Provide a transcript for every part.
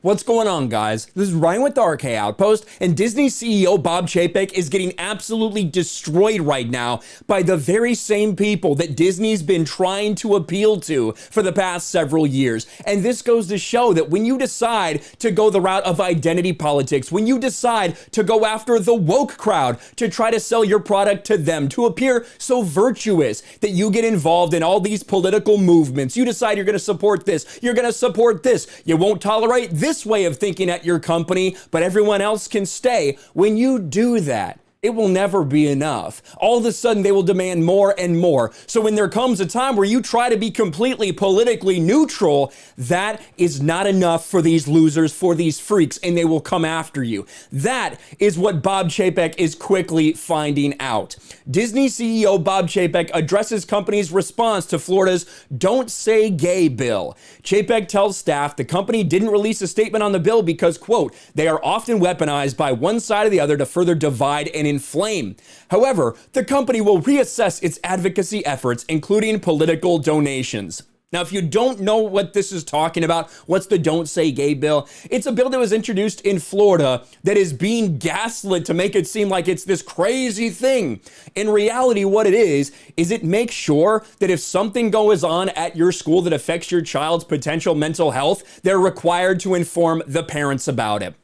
What's going on, guys? This is Ryan with the RK Outpost, and Disney CEO Bob Chapek is getting absolutely destroyed right now by the very same people that Disney's been trying to appeal to for the past several years. And this goes to show that when you decide to go the route of identity politics, when you decide to go after the woke crowd to try to sell your product to them, to appear so virtuous that you get involved in all these political movements, you decide you're going to support this, you're going to support this, you won't tolerate this way of thinking at your company, but everyone else can stay. When you do that, it will never be enough. All of a sudden, they will demand more and more. So when there comes a time where you try to be completely politically neutral, that is not enough for these losers, for these freaks, and they will come after you. That is what Bob Chapek is quickly finding out. Disney CEO Bob Chapek addresses company's response to Florida's Don't Say Gay bill. Chapek tells staff the company didn't release a statement on the bill because, quote, they are often weaponized by one side or the other to further divide and inflame. However, the company will reassess its advocacy efforts, including political donations. Now, if you don't know what this is talking about, what's the Don't Say Gay bill? It's a bill that was introduced in Florida that is being gaslit to make it seem like it's this crazy thing. In reality, what it is it makes sure that if something goes on at your school that affects your child's potential mental health, they're required to inform the parents about it.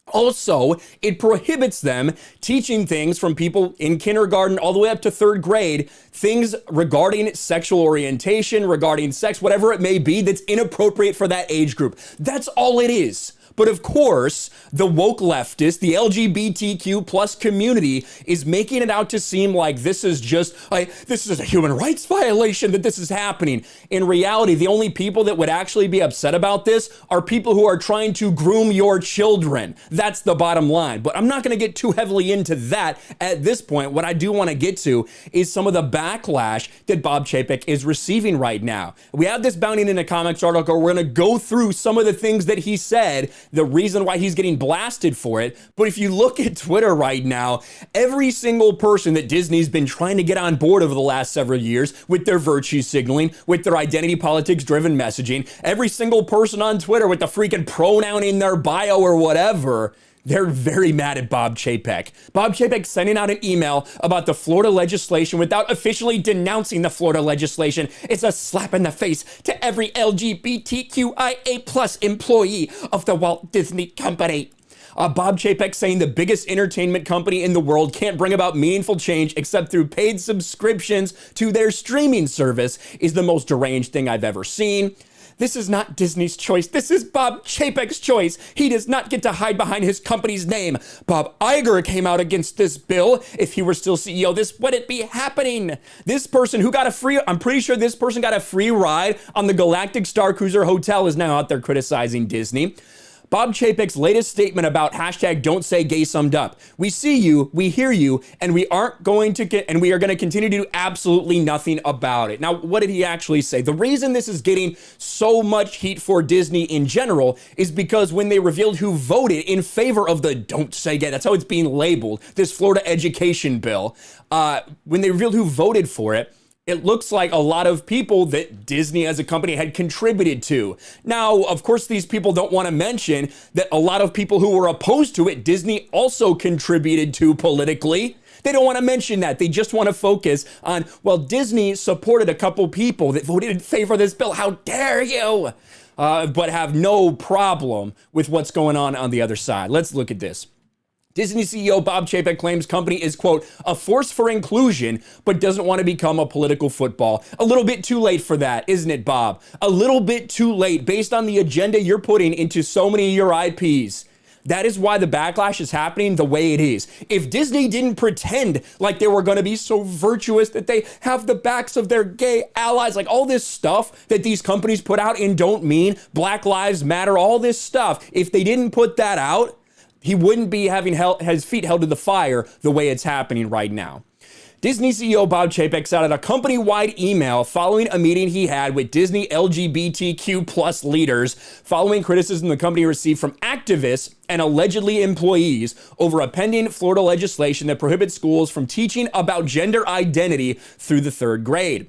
Also, it prohibits them teaching things from people in kindergarten all the way up to third grade, things regarding sexual orientation, regarding sex, whatever it may be that's inappropriate for that age group. That's all it is. But of course, the woke leftist, the LGBTQ plus community is making it out to seem like this is just this is a human rights violation that this is happening. In reality, the only people that would actually be upset about this are people who are trying to groom your children. That's the bottom line. But I'm not going to get too heavily into that at this point. What I do want to get to is some of the backlash that Bob Chapek is receiving right now. We have this Bounding Into Comics article. We're going to go through some of the things that he said, the reason why he's getting blasted for it. But if you look at Twitter right now, every single person that Disney's been trying to get on board over the last several years with their virtue signaling, with their identity politics driven messaging, every single person on Twitter with the freaking pronoun in their bio or whatever, they're very mad at Bob Chapek. Bob Chapek sending out an email about the Florida legislation without officially denouncing the Florida legislation. It's a slap in the face to every LGBTQIA plus employee of the Walt Disney Company. Bob Chapek saying the biggest entertainment company in the world can't bring about meaningful change except through paid subscriptions to their streaming service is the most deranged thing I've ever seen. This is not Disney's choice. This is Bob Chapek's choice. He does not get to hide behind his company's name. Bob Iger came out against this bill. If he were still CEO, this wouldn't be happening. This person who got a free, I'm pretty sure this person got a free ride on the Galactic Star Cruiser Hotel is now out there criticizing Disney. Bob Chapek's latest statement about hashtag Don't Say Gay summed up. We see you, we hear you, and we are going to continue to do absolutely nothing about it. Now, what did he actually say? The reason this is getting so much heat for Disney in general is because when they revealed who voted in favor of the Don't Say Gay, that's how it's being labeled, this Florida education bill, when they revealed who voted for it, it looks like a lot of people that Disney as a company had contributed to. Now, of course, these people don't want to mention that a lot of people who were opposed to it, Disney also contributed to politically. They don't want to mention that. They just want to focus on, well, Disney supported a couple people that voted in favor of this bill. How dare you? But have no problem with what's going on the other side. Let's look at this. Disney CEO Bob Chapek claims company is, quote, a force for inclusion, but doesn't want to become a political football. A little bit too late for that, isn't it, Bob? A little bit too late based on the agenda you're putting into so many of your IPs. That is why the backlash is happening the way it is. If Disney didn't pretend like they were going to be so virtuous that they have the backs of their gay allies, like all this stuff that these companies put out and don't mean, Black Lives Matter, all this stuff, if they didn't put that out, he wouldn't be having his feet held to the fire the way it's happening right now. Disney CEO Bob Chapek sent out a company-wide email following a meeting he had with Disney LGBTQ plus leaders following criticism the company received from activists and allegedly employees over a pending Florida legislation that prohibits schools from teaching about gender identity through the third grade.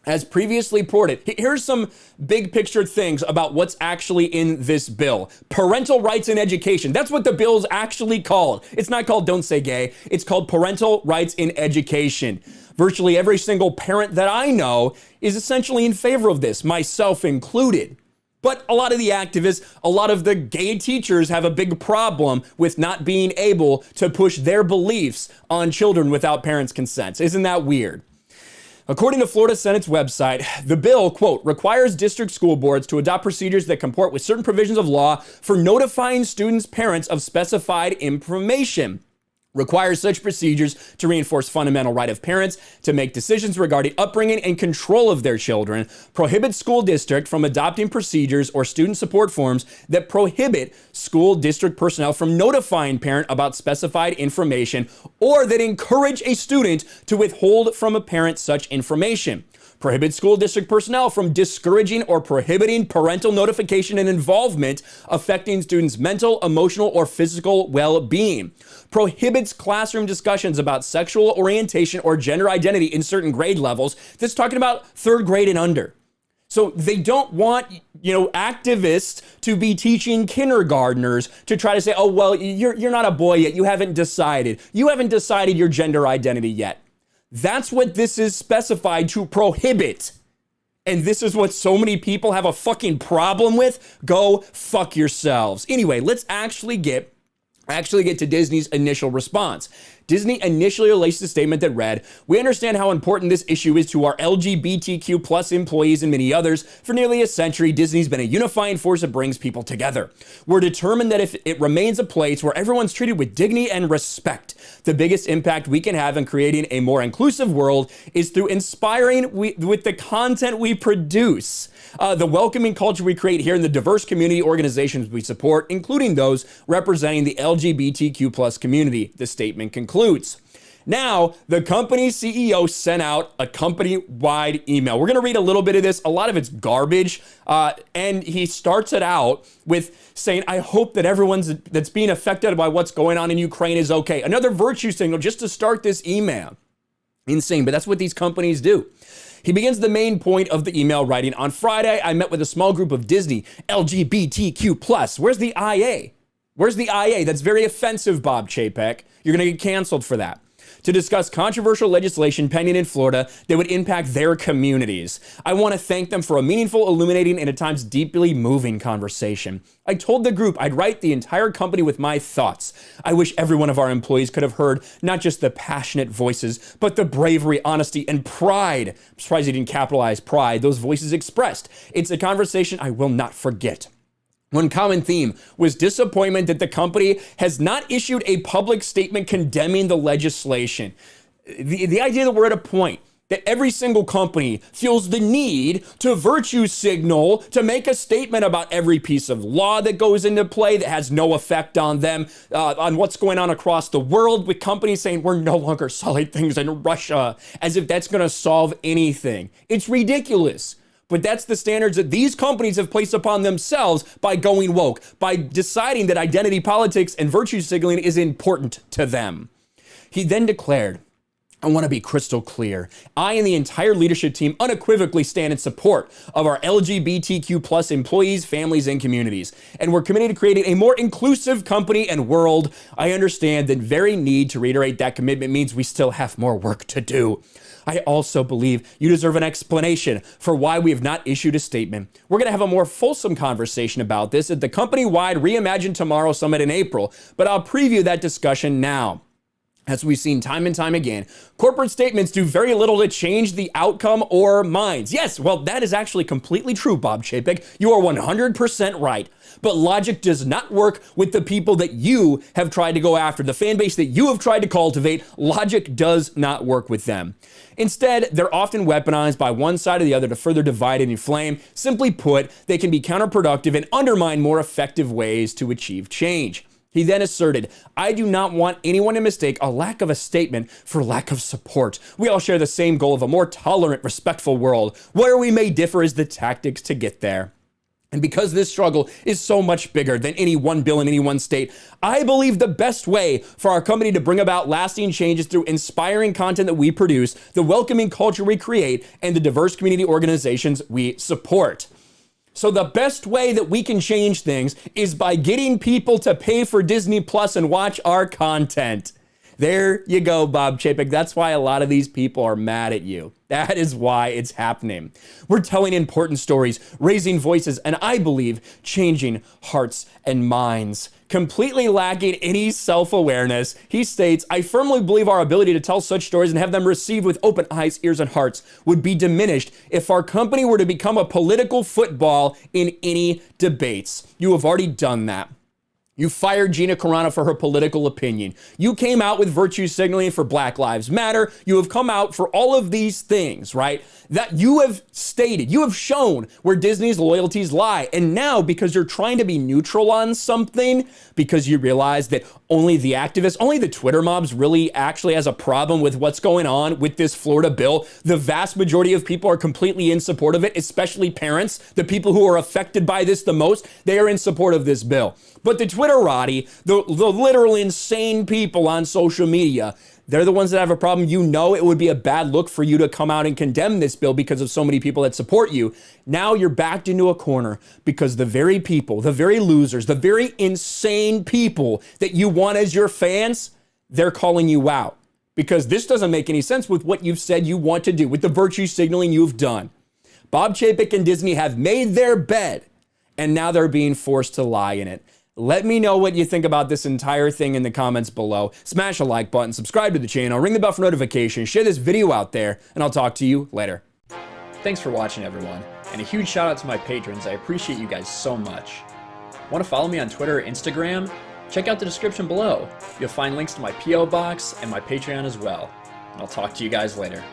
As previously reported, here's some big picture things about what's actually in this bill. Parental rights in education. That's what the bill's actually called. It's not called Don't Say Gay. It's called Parental Rights in Education. Virtually every single parent that I know is essentially in favor of this, myself included. But a lot of the activists, a lot of the gay teachers have a big problem with not being able to push their beliefs on children without parents' consent. Isn't that weird? According to Florida Senate's website, the bill, quote, requires district school boards to adopt procedures that comport with certain provisions of law for notifying students' parents of specified information. Requires such procedures to reinforce fundamental right of parents to make decisions regarding upbringing and control of their children, prohibits school district from adopting procedures or student support forms that prohibit school district personnel from notifying parent about specified information or that encourage a student to withhold from a parent such information. Prohibits school district personnel from discouraging or prohibiting parental notification and involvement affecting students' mental, emotional, or physical well-being. Prohibits classroom discussions about sexual orientation or gender identity in certain grade levels. That's talking about third grade and under. So they don't want, activists to be teaching kindergartners to try to say, oh, well, you're not a boy yet. You haven't decided. You haven't decided your gender identity yet. That's what this is specified to prohibit. And this is what so many people have a fucking problem with. Go fuck yourselves. Anyway, let's actually get to Disney's initial response. Disney initially released a statement that read, "We understand how important this issue is to our LGBTQ plus employees and many others. For nearly a century, Disney's been a unifying force that brings people together. We're determined that if it remains a place where everyone's treated with dignity and respect, the biggest impact we can have in creating a more inclusive world is through inspiring with the content we produce. The welcoming culture we create here in the diverse community organizations we support, including those representing the LGBTQ plus community," the statement concludes. Now, the company's CEO sent out a company-wide email. We're going to read a little bit of this. A lot of it's garbage. And he starts it out with saying, "I hope that everyone that's being affected by what's going on in Ukraine is okay." Another virtue signal just to start this email. Insane, but that's what these companies do. He begins the main point of the email writing, "On Friday, I met with a small group of Disney LGBTQ+. Where's the IA? Where's the IA? That's very offensive, Bob Chapek. You're going to get canceled for that. To discuss controversial legislation pending in Florida that would impact their communities. I want to thank them for a meaningful, illuminating, and at times deeply moving conversation. I told the group I'd write the entire company with my thoughts. I wish every one of our employees could have heard not just the passionate voices, but the bravery, honesty, and pride." I'm surprised he didn't capitalize pride. Those voices expressed. "It's a conversation I will not forget." One common theme was disappointment that the company has not issued a public statement condemning the legislation. The idea that we're at a point that every single company feels the need to virtue signal, to make a statement about every piece of law that goes into play that has no effect on them, on what's going on across the world, with companies saying we're no longer selling things in Russia, as if that's going to solve anything. It's ridiculous. But that's the standards that these companies have placed upon themselves by going woke, by deciding that identity politics and virtue signaling is important to them. He then declared, "I want to be crystal clear. I and the entire leadership team unequivocally stand in support of our LGBTQ plus employees, families, and communities. And we're committed to creating a more inclusive company and world. I understand the very need to reiterate that commitment means we still have more work to do. I also believe you deserve an explanation for why we have not issued a statement. We're going to have a more fulsome conversation about this at the company-wide Reimagine Tomorrow Summit in April, but I'll preview that discussion now." As we've seen time and time again, corporate statements do very little to change the outcome or minds. Yes, well, that is actually completely true, Bob Chapek. You are 100% right. But logic does not work with the people that you have tried to go after, the fan base that you have tried to cultivate. Logic does not work with them. Instead, they're often weaponized by one side or the other to further divide and inflame. Simply put, they can be counterproductive and undermine more effective ways to achieve change. He then asserted, "I do not want anyone to mistake a lack of a statement for lack of support. We all share the same goal of a more tolerant, respectful world. Where we may differ is the tactics to get there." And because this struggle is so much bigger than any one bill in any one state, I believe the best way for our company to bring about lasting changes through inspiring content that we produce, the welcoming culture we create, and the diverse community organizations we support. So the best way that we can change things is by getting people to pay for Disney Plus and watch our content. There you go, Bob Chapek. That's why a lot of these people are mad at you. That is why it's happening. We're telling important stories, raising voices, and I believe changing hearts and minds. Completely lacking any self-awareness, he states, I firmly believe our ability to tell such stories and have them received with open eyes, ears, and hearts would be diminished if our company were to become a political football in any debates. You have already done that. You fired Gina Carano for her political opinion. You came out with virtue signaling for Black Lives Matter. You have come out for all of these things, right? That you have stated, you have shown where Disney's loyalties lie. And now, because you're trying to be neutral on something, because you realize that only the activists, only the Twitter mobs really actually has a problem with what's going on with this Florida bill. The vast majority of people are completely in support of it, especially parents, the people who are affected by this the most, they are in support of this bill. But the Twitterati, the literal insane people on social media, they're the ones that have a problem. You know it would be a bad look for you to come out and condemn this bill because of so many people that support you. Now you're backed into a corner because the very people, the very losers, the very insane people that you want as your fans, they're calling you out. Because this doesn't make any sense with what you've said you want to do, with the virtue signaling you've done. Bob Chapek and Disney have made their bed, and now they're being forced to lie in it. Let me know what you think about this entire thing in the comments below. Smash a like button, subscribe to the channel, ring the bell for notifications, share this video out there, and I'll talk to you later. Thanks for watching, everyone, and a huge shout out to my patrons. I appreciate you guys so much. Want to follow me on Twitter or Instagram? Check out the description below. You'll find links to my PO box and my Patreon as well. And I'll talk to you guys later.